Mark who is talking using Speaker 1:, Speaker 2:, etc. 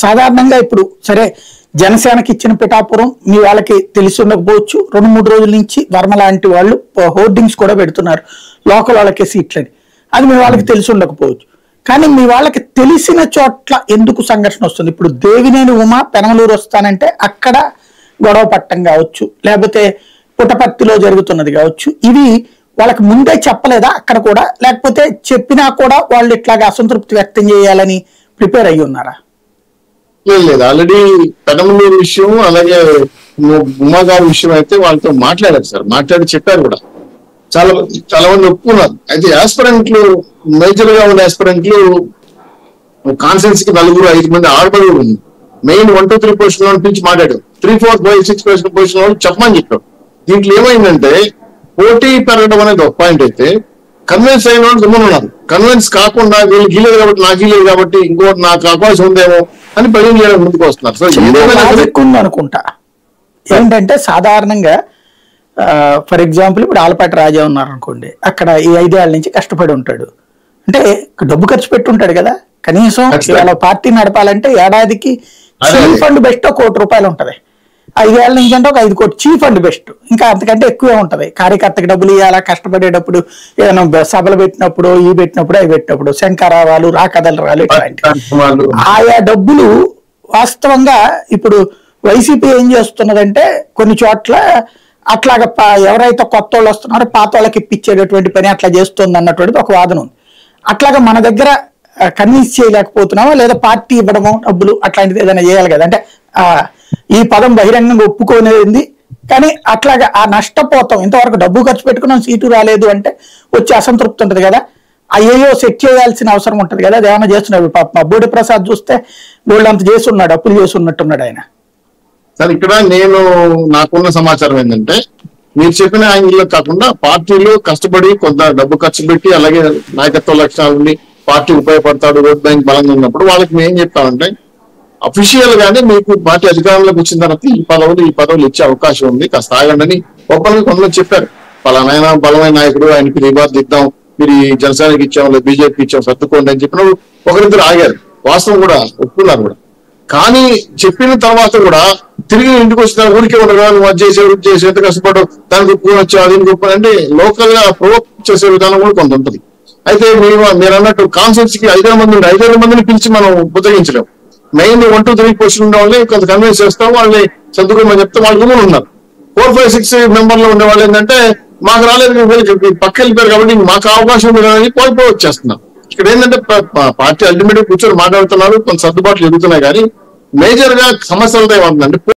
Speaker 1: సాధారణంగా ఇప్పుడు సరే జనసేనకి ఇచ్చిన పిఠాపురం మీ వాళ్ళకి తెలిసి ఉండకపోవచ్చు. 2-3 రోజుల నుంచి వర్మ లాంటి వాళ్ళు హోర్డింగ్స్ కూడా పెడుతున్నారు లోకల్ వాళ్ళకే సీట్లని. అది మీ వాళ్ళకి తెలిసి ఉండకపోవచ్చు. కానీ మీ వాళ్ళకి తెలిసిన చోట్ల ఎందుకు సంఘర్షణ వస్తుంది? ఇప్పుడు దేవినేని ఉమా పెనమలూరు వస్తానంటే అక్కడ గొడవ పట్టం కావచ్చు, లేకపోతే పుట్టపర్తిలో జరుగుతున్నది కావచ్చు. ఇవి వాళ్ళకి ముందే చెప్పలేదా అక్కడ కూడా? లేకపోతే చెప్పినా కూడా వాళ్ళు ఇట్లాగా అసంతృప్తి వ్యక్తం చేయాలని ప్రిపేర్ అయ్యి ఉన్నారా?
Speaker 2: లేదు, ఆల్రెడీ పెనమలూరు విషయం అలాగే ఉమా గారి విషయం అయితే వాళ్ళతో మాట్లాడారు సార్. మాట్లాడి చెప్పారు కూడా. చాలా చాలా మంది ఒప్పుకున్నారు. అయితే యాస్పిరెంట్లు మేజర్ గా ఉన్న యాస్పిరెంట్లు కాన్ఫరెన్స్ కి 4-5 మంది 6 మంది ఉంది. మెయిన్ 1, 2, 3 పొజిషన్ లో పిలిచి మాట్లాడారు. 3, 4, 5, 6 పొజిషన్ వాళ్ళు చెప్పమని చెప్పారు. దీంట్లో ఏమైందంటే పోటీ పెరగడం అనేది ఒక పాయింట్ అయితే, కన్విన్స్ అయిన వాళ్ళు గమ్మున ఉన్నారు. కన్విన్స్ కాకుండా వీళ్ళు గీలేదు కాబట్టి నాకు గీలేదు కాబట్టి ఇంకోటి నాకు అవకాశం ఉందేమో అని భయం చేయడం ముందుకు వస్తున్నారు. సో
Speaker 1: ఏదైనా అనుకుంటా ఏంటంటే సాధారణంగా ఫర్ ఎగ్జాంపుల్ ఇప్పుడు ఆలపాటి రాజా ఉన్నారు అనుకోండి, అక్కడ ఈ 5 ఏళ్ల నుంచి కష్టపడి ఉంటాడు. అంటే డబ్బు ఖర్చు పెట్టి ఉంటాడు కదా. కనీసం ఇవాళ పార్టీ నడపాలంటే ఏడాదికి చీఫ్ ఫండ్ బెస్ట్ ₹1 కోటి ఉంటది. 5 ఏళ్ల నుంచి అంటే ఒక 5 కోట్లు చీఫ్ ఫండ్ బెస్ట్. ఇంకా అంతకంటే ఎక్కువే ఉంటది. కార్యకర్తకి డబ్బులు ఇవ్వాలా, కష్టపడేటప్పుడు ఏదైనా సభలు పెట్టినప్పుడు, పెట్టినప్పుడు, అవి పెట్టినప్పుడు, శంకరావాలు, రాకదలు రాలు, ఇట్లాంటి ఆయా డబ్బులు వాస్తవంగా ఇప్పుడు వైసీపీ ఏం చేస్తున్నదంటే కొన్ని చోట్ల అట్లాగా ఎవరైతే కొత్త వాళ్ళు వస్తున్నారో పాత వాళ్ళకి ఇప్పించేటటువంటి పని అట్లా చేస్తుంది అన్నటువంటిది ఒక వాదన ఉంది. అట్లాగా మన దగ్గర కన్విన్స్ చేయలేకపోతున్నామా, లేదా పార్టీ ఇవ్వడమో డబ్బులు అట్లాంటిది ఏదైనా చేయాలి కదా. అంటే ఈ పదం బహిరంగంగా ఒప్పుకోనేది కానీ అట్లాగా ఆ నష్టపోతాం. ఇంతవరకు డబ్బు ఖర్చు పెట్టుకున్నాం, సీటు రాలేదు అంటే వచ్చే అసంతృప్తి ఉంటుంది కదా. అయ్యో సెట్ చేయాల్సిన అవసరం ఉంటుంది కదా. అది ఏమైనా చేస్తున్నాడు. పాప బోడి ప్రసాద్ చూస్తే గోల్డ్ చేసి ఉన్నాడు, అప్పులు చేసి ఉన్నట్టున్నాడు ఆయన.
Speaker 2: సార్ ఇక్కడ నాకున్న సమాచారం ఏంటంటే, మీరు చెప్పిన యాంగిల్లో కాకుండా పార్టీలో కష్టపడి కొంత డబ్బు ఖర్చు పెట్టి అలాగే నాయకత్వ లక్షణాలని పార్టీ ఉపయోగపడతాడు, ఓట్ బ్యాంక్ బలంగా ఉన్నప్పుడు వాళ్ళకి మేము ఏం చెప్తామంటే, అఫీషియల్ గానే మీకు పార్టీ అధికారంలోకి వచ్చిన తర్వాత ఈ పదవులు ఇచ్చే అవకాశం ఉంది, కాస్త ఆగండి అని ఓపెన్గా కొంతమంది చెప్పారు. పలానా బలమైన నాయకుడు, ఆయనకి రివార్డు ఇద్దాం, మీరు ఈ జనసేనకి ఇచ్చాం లేదా బీజేపీకి ఇచ్చాం సర్దుకోండి అని చెప్పినప్పుడు ఒకరిద్దరు ఆగారు. వాస్తవం కూడా ఒప్పుకున్నారు కూడా. కానీ చెప్పిన తర్వాత కూడా తిరిగి ఇంటికి వచ్చిన ఊరికే ఉండగా నువ్వు అది చేసి ఎంత కష్టపడు దానికి ఒప్పుకొని దీనికి ఒప్పుకొని అంటే లోకల్ గా ప్రొవోక్ చేసే విధానం కూడా కొంత ఉంటుంది. అయితే మీరు అన్నట్టు కాన్ఫరెన్స్ కి 5 మందిని పిలిచి మనం బుద్ధగించలేం. మెయిన్ 1, 2, 3 పొజిషన్ ఉండే వాళ్ళని కొంత కన్విన్స్ చేస్తాం, వాళ్ళని చదువుకోమని చెప్తే వాళ్ళు కూడా ఉన్నారు. 4, 5, 6 మెంబర్లో ఉండే వాళ్ళు ఏంటంటే మాకు రాలేదు పక్క వెళ్ళిపోయారు కాబట్టి మాకు అవకాశం ఉందని వచ్చేస్తున్నారు. ఇక్కడ ఏంటంటే పార్టీ అల్టిమేట్ కూర్చొని మాట్లాడుతున్నారు, కొంత సర్దుబాట్లు జరుగుతున్నాయి. కానీ మేజర్ గా సమస్యలతో ఏమంటుందంటే